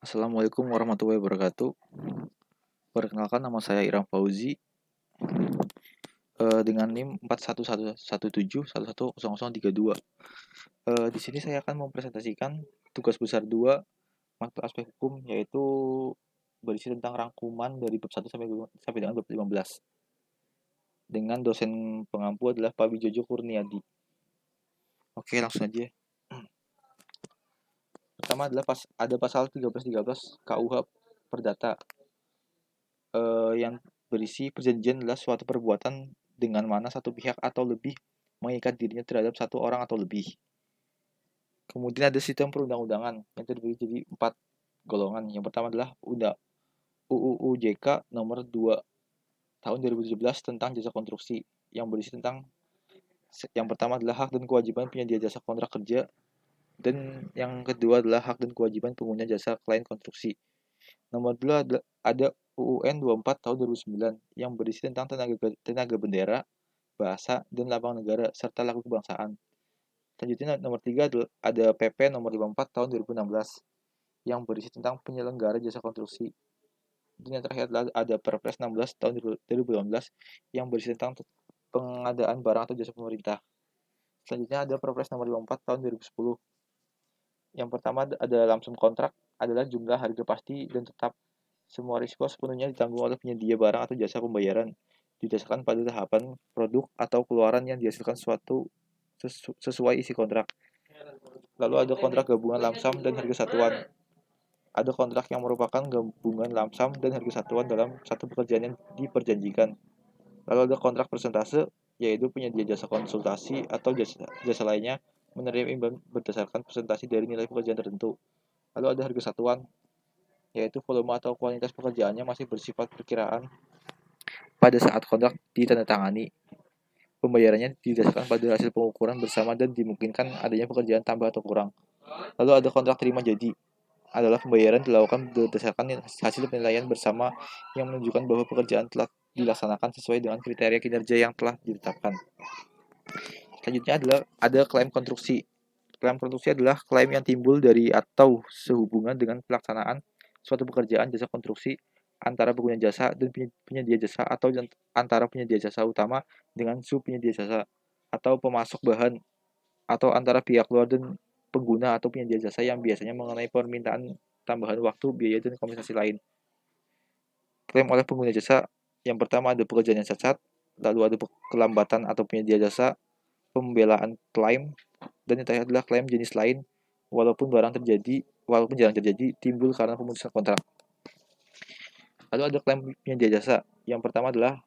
Assalamualaikum warahmatullahi wabarakatuh. Perkenalkan, nama saya Iram Fauzi, dengan NIM 411171100032. Di sini saya akan mempresentasikan tugas besar 2 mata aspek hukum, yaitu berisi tentang rangkuman dari bab 1 sampai dengan bab 15. Dengan dosen pengampu adalah Pak Wijojo Kurniadi. Oke, langsung aja. Pertama adalah ada pasal 1313 KUH Perdata, yang berisi perjanjian adalah suatu perbuatan dengan mana satu pihak atau lebih mengikat dirinya terhadap satu orang atau lebih. Kemudian ada sistem perundang-undangan yang terbagi jadi 4 golongan. Yang pertama adalah UU JK nomor 2 tahun 2017 tentang jasa konstruksi, yang berisi tentang yang pertama adalah hak dan kewajiban penyedia jasa kontrak kerja, dan yang kedua adalah hak dan kewajiban pengguna jasa klien konstruksi. Nomor 2 ada UUN 24 tahun 2009 yang berisi tentang tenaga bendera, bahasa, dan lambang negara, serta lagu kebangsaan. Selanjutnya nomor 3 ada PP nomor 54 tahun 2016 yang berisi tentang penyelenggara jasa konstruksi. Dan yang terakhir ada Perpres 16 tahun 2018 yang berisi tentang pengadaan barang atau jasa pemerintah. Selanjutnya ada Perpres nomor 54 tahun 2010. Yang pertama ada langsung kontrak, adalah jumlah harga pasti dan tetap. Semua risiko sepenuhnya ditanggung oleh penyedia barang atau jasa pembayaran, didasarkan pada tahapan produk atau keluaran yang dihasilkan sesuai isi kontrak. Lalu ada kontrak gabungan lamsam dan harga satuan. Ada kontrak yang merupakan gabungan lamsam dan harga satuan dalam satu pekerjaan yang diperjanjikan. Lalu ada kontrak persentase, yaitu penyedia jasa konsultasi atau jasa lainnya menerima imbal berdasarkan presentasi dari nilai pekerjaan tertentu. Lalu ada harga satuan, yaitu volume atau kualitas pekerjaannya masih bersifat perkiraan pada saat kontrak ditandatangani. Pembayarannya didasarkan pada hasil pengukuran bersama dan dimungkinkan adanya pekerjaan tambah atau kurang. Lalu ada kontrak terima jadi, adalah pembayaran dilakukan berdasarkan hasil penilaian bersama yang menunjukkan bahwa pekerjaan telah dilaksanakan sesuai dengan kriteria kinerja yang telah ditetapkan. Selanjutnya adalah ada klaim konstruksi. Klaim konstruksi adalah klaim yang timbul dari atau sehubungan dengan pelaksanaan suatu pekerjaan jasa konstruksi antara pengguna jasa dan penyedia jasa, atau antara penyedia jasa utama dengan subpenyedia jasa atau pemasok bahan, atau antara pihak luar dan pengguna atau penyedia jasa yang biasanya mengenai permintaan tambahan waktu, biaya, dan kompensasi lain. Klaim oleh pengguna jasa, yang pertama ada pekerjaan yang cacat, lalu ada kelambatan atau penyedia jasa, pembelaan klaim, dan yang terakhir adalah klaim jenis lain walaupun jarang terjadi timbul karena pemutusan kontrak. Lalu ada klaim penyedia jasa. Yang pertama adalah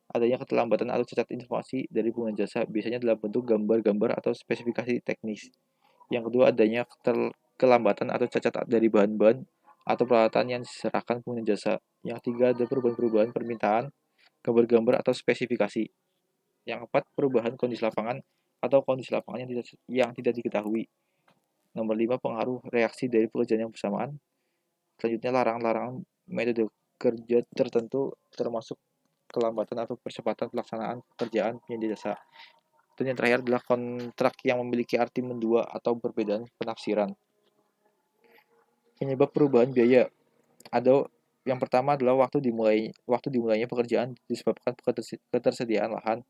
adanya keterlambatan atau cacat informasi dari pengguna jasa, biasanya dalam bentuk gambar-gambar atau spesifikasi teknis. Yang kedua adanya kelambatan atau cacat dari bahan-bahan atau peralatan yang diserahkan pengguna jasa. Yang ketiga ada perubahan-perubahan permintaan, gambar-gambar atau spesifikasi. Yang keempat, perubahan kondisi lapangan atau kondisi lapangan yang tidak diketahui. Nomor 5, pengaruh reaksi dari pekerjaan yang bersamaan. Selanjutnya, larangan metode kerja tertentu termasuk kelambatan atau percepatan pelaksanaan pekerjaan penyedia jasa. Dan yang terakhir adalah kontrak yang memiliki arti mendua atau perbedaan penafsiran. Penyebab perubahan biaya ada yang pertama adalah waktu dimulainya pekerjaan disebabkan ketersediaan lahan.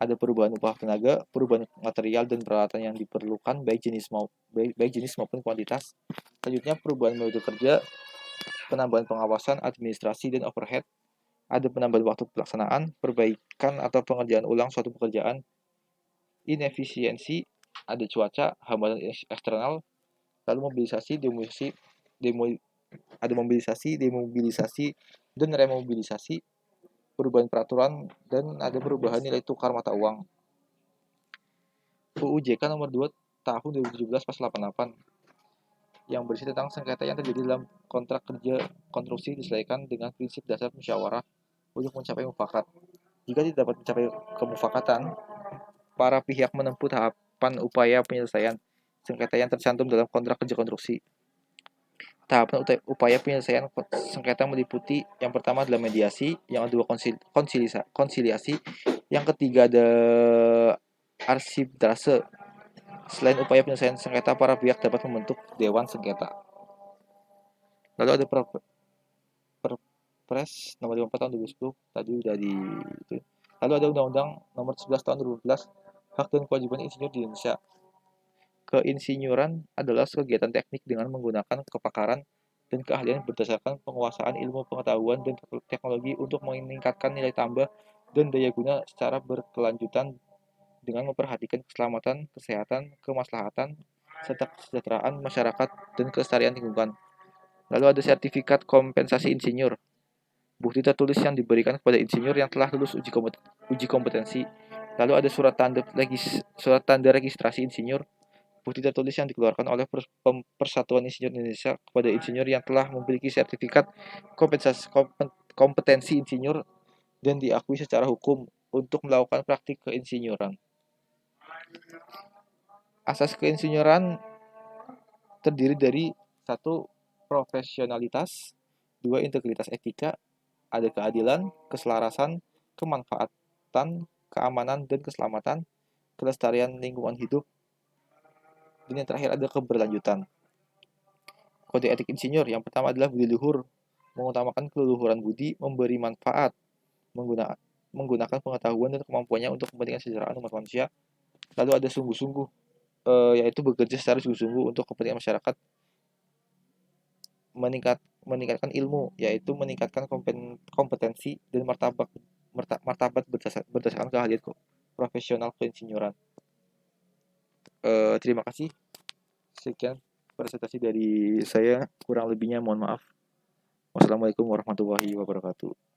Ada perubahan upah tenaga, perubahan material dan peralatan yang diperlukan baik jenis maupun kuantitas. Selanjutnya perubahan metode kerja, penambahan pengawasan, administrasi, dan overhead. Ada penambahan waktu pelaksanaan, perbaikan atau pengerjaan ulang suatu pekerjaan, inefisiensi, ada cuaca, hambatan eksternal, lalu demobilisasi, dan remobilisasi, perubahan peraturan, dan ada perubahan nilai tukar mata uang. UU JK nomor 2 tahun 2017 pasal 88 yang berisi tentang sengketa yang terjadi dalam kontrak kerja konstruksi diselesaikan dengan prinsip dasar musyawarah untuk mencapai mufakat. Jika tidak dapat mencapai kemufakatan, para pihak menempuh tahapan upaya penyelesaian sengketa yang tercantum dalam kontrak kerja konstruksi. Tahapan upaya penyelesaian sengketa meliputi yang pertama adalah mediasi, yang kedua konsiliasi, yang ketiga ada arbitrase. Selain upaya penyelesaian sengketa, para pihak dapat membentuk dewan sengketa. Lalu ada Perpres nomor 54 tahun 2010, tadi udah di itu. Lalu ada Undang-Undang nomor 11 tahun 2012, hak dan kewajiban insinyur di Indonesia. Keinsinyuran adalah kegiatan teknik dengan menggunakan kepakaran dan keahlian berdasarkan penguasaan ilmu pengetahuan dan teknologi untuk meningkatkan nilai tambah dan daya guna secara berkelanjutan dengan memperhatikan keselamatan, kesehatan, kemaslahatan, serta kesejahteraan masyarakat dan kelestarian lingkungan. Lalu ada sertifikat kompensasi insinyur, bukti tertulis yang diberikan kepada insinyur yang telah lulus uji kompetensi. Lalu ada surat tanda registrasi insinyur, bukti tertulis yang dikeluarkan oleh Persatuan Insinyur Indonesia kepada insinyur yang telah memiliki sertifikat kompetensi insinyur dan diakui secara hukum untuk melakukan praktik keinsinyuran. Asas keinsinyuran terdiri dari 1. Profesionalitas, 2. Integritas etika, ada keadilan, keselarasan, kemanfaatan, keamanan dan keselamatan, kelestarian lingkungan hidup, dan yang terakhir ada keberlanjutan. Kode etik insinyur yang pertama adalah budi luhur, mengutamakan keluhuran budi, memberi manfaat, menggunakan pengetahuan dan kemampuannya untuk kepentingan kesejahteraan umat manusia. Lalu ada sungguh-sungguh, yaitu bekerja secara sungguh-sungguh untuk kepentingan masyarakat, meningkatkan ilmu, yaitu meningkatkan kompetensi dan martabat berdasarkan keahlian profesional keinsinyuran. Terima kasih. Sekian presentasi dari saya, kurang lebihnya mohon maaf. Wassalamualaikum warahmatullahi wabarakatuh.